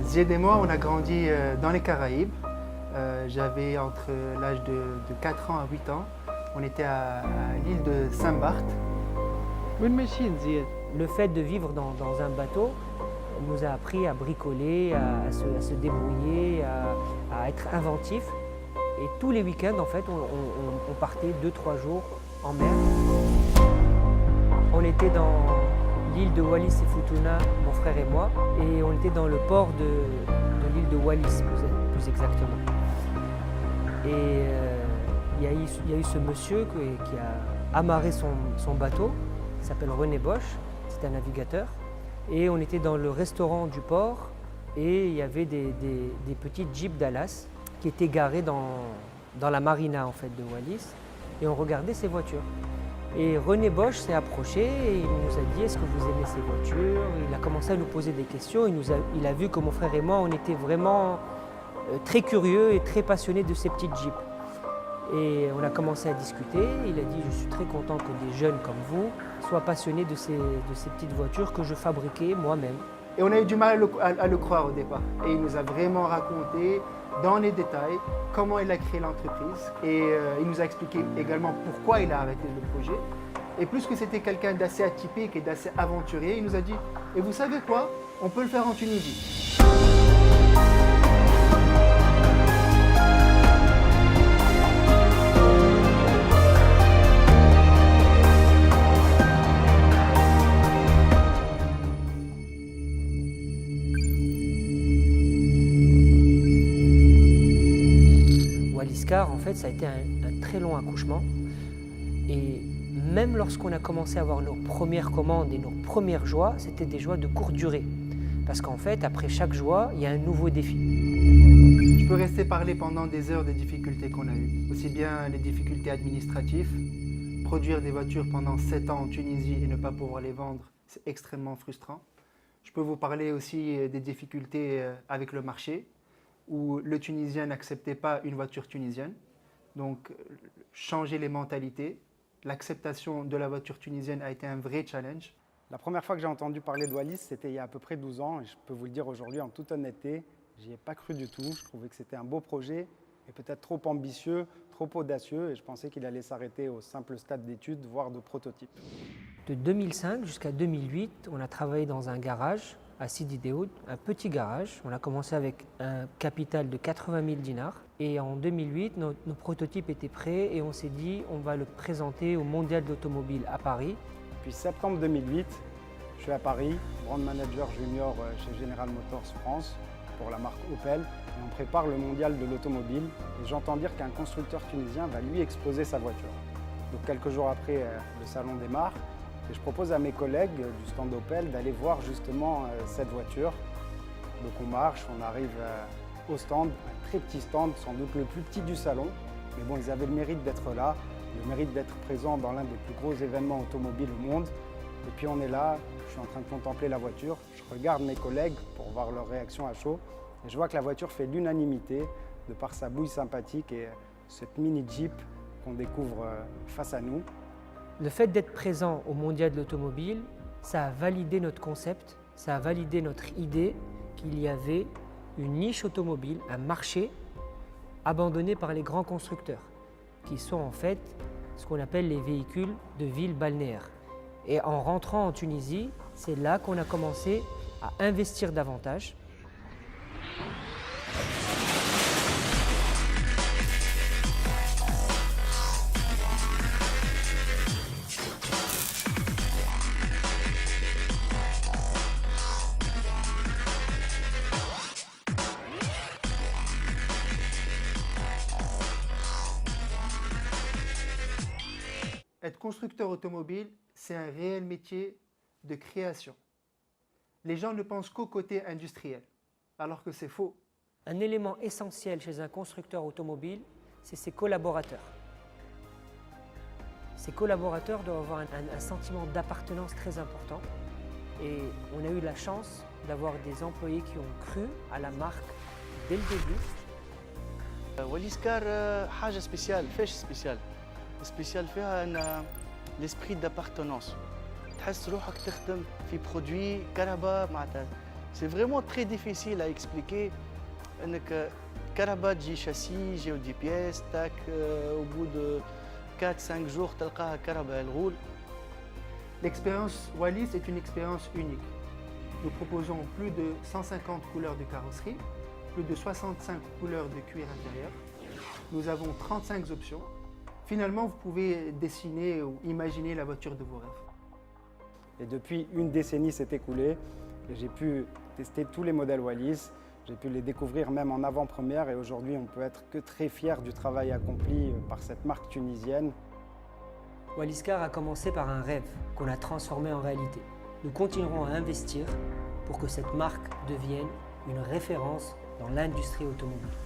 Zied et moi, on a grandi dans les Caraïbes. J'avais entre l'âge de 4 ans à 8 ans. On était à l'île de Saint-Barth. Le fait de vivre dans un bateau nous a appris à bricoler, à se débrouiller, à être inventif. Et tous les week-ends, en fait, on partait 2-3 jours en mer. On était dans l'île de Wallis et Futuna, mon frère et moi, et on était dans le port de l'île de Wallis, plus exactement. Et il y a eu ce monsieur qui a amarré son bateau, il s'appelle René Bosch, c'est un navigateur. Et on était dans le restaurant du port et il y avait des petites jeeps Dallas qui étaient garés dans la marina en fait, de Wallis et on regardait ces voitures. Et René Bosch s'est approché et il nous a dit « Est-ce que vous aimez ces voitures ?» Il a commencé à nous poser des questions, il a vu que mon frère et moi, on était vraiment très curieux et très passionnés de ces petites jeeps. Et on a commencé à discuter, il a dit « Je suis très content que des jeunes comme vous soient passionnés de ces petites voitures que je fabriquais moi-même. » Et on a eu du mal à le croire au départ. Et il nous a vraiment raconté dans les détails comment il a créé l'entreprise. Et il nous a expliqué également pourquoi il a arrêté le projet. Et plus que c'était quelqu'un d'assez atypique et d'assez aventurier, il nous a dit « Et vous savez quoi? On peut le faire en Tunisie. » Walliscar, en fait, ça a été un très long accouchement. Et même lorsqu'on a commencé à avoir nos premières commandes et nos premières joies, c'était des joies de courte durée. Parce qu'en fait, après chaque joie, il y a un nouveau défi. Je peux rester parler pendant des heures des difficultés qu'on a eues. Aussi bien les difficultés administratives. Produire des voitures pendant 7 ans en Tunisie et ne pas pouvoir les vendre, c'est extrêmement frustrant. Je peux vous parler aussi des difficultés avec le marché, où le Tunisien n'acceptait pas une voiture tunisienne. Donc, changer les mentalités. L'acceptation de la voiture tunisienne a été un vrai challenge. La première fois que j'ai entendu parler de Wallis, c'était il y a à peu près 12 ans. Et je peux vous le dire aujourd'hui en toute honnêteté, j'y ai pas cru du tout. Je trouvais que c'était un beau projet, et peut-être trop ambitieux, trop audacieux. Et je pensais qu'il allait s'arrêter au simple stade d'études, voire de prototype. De 2005 jusqu'à 2008, on a travaillé dans un garage à Sidi Daoud, un petit garage. On a commencé avec un capital de 80 000 dinars. Et en 2008, nos prototypes étaient prêts et on s'est dit on va le présenter au Mondial de l'automobile à Paris. Puis septembre 2008, je suis à Paris, brand manager junior chez General Motors France pour la marque Opel. Et on prépare le Mondial de l'automobile. Et j'entends dire qu'un constructeur tunisien va lui exposer sa voiture. Donc quelques jours après, le salon démarre. Et je propose à mes collègues du stand Opel d'aller voir justement cette voiture. Donc on marche, on arrive au stand, un très petit stand, sans doute le plus petit du salon. Mais bon, ils avaient le mérite d'être là, le mérite d'être présents dans l'un des plus gros événements automobiles au monde. Et puis on est là, je suis en train de contempler la voiture, je regarde mes collègues pour voir leur réaction à chaud. Et je vois que la voiture fait l'unanimité de par sa bouille sympathique et cette mini Jeep qu'on découvre face à nous. Le fait d'être présent au Mondial de l'automobile, ça a validé notre concept, ça a validé notre idée qu'il y avait une niche automobile, un marché abandonné par les grands constructeurs, qui sont en fait ce qu'on appelle les véhicules de ville balnéaire. Et en rentrant en Tunisie, c'est là qu'on a commencé à investir davantage. Être constructeur automobile, c'est un réel métier de création. Les gens ne pensent qu'au côté industriel, alors que c'est faux. Un élément essentiel chez un constructeur automobile, c'est ses collaborateurs. Ces collaborateurs doivent avoir un sentiment d'appartenance très important. Et on a eu la chance d'avoir des employés qui ont cru à la marque dès le début. واليسكار حاجة سبيسيال، فاش سبيسيال؟ سبيسيال فيها ان ليسبري دابارتونونس، تحس روحك تخدم في برودوي كهرباء معناتها C'est vraiment très difficile à expliquer. Caraba تجي châssis, j'ai des pièces, tac, au bout de 4-5 jours, تلقاها كهرباء elle roule. L'expérience Wallis est une expérience unique. Nous proposons plus de 150 couleurs de carrosserie, plus de 65 couleurs de cuir intérieur. Nous avons 35 options. Finalement, vous pouvez dessiner ou imaginer la voiture de vos rêves. Et depuis une décennie s'est écoulée et j'ai pu tester tous les modèles Wallis. J'ai pu les découvrir même en avant-première et aujourd'hui on peut être que très fier du travail accompli par cette marque tunisienne. Wallis-Car a commencé par un rêve qu'on a transformé en réalité. Nous continuerons à investir pour que cette marque devienne une référence dans l'industrie automobile.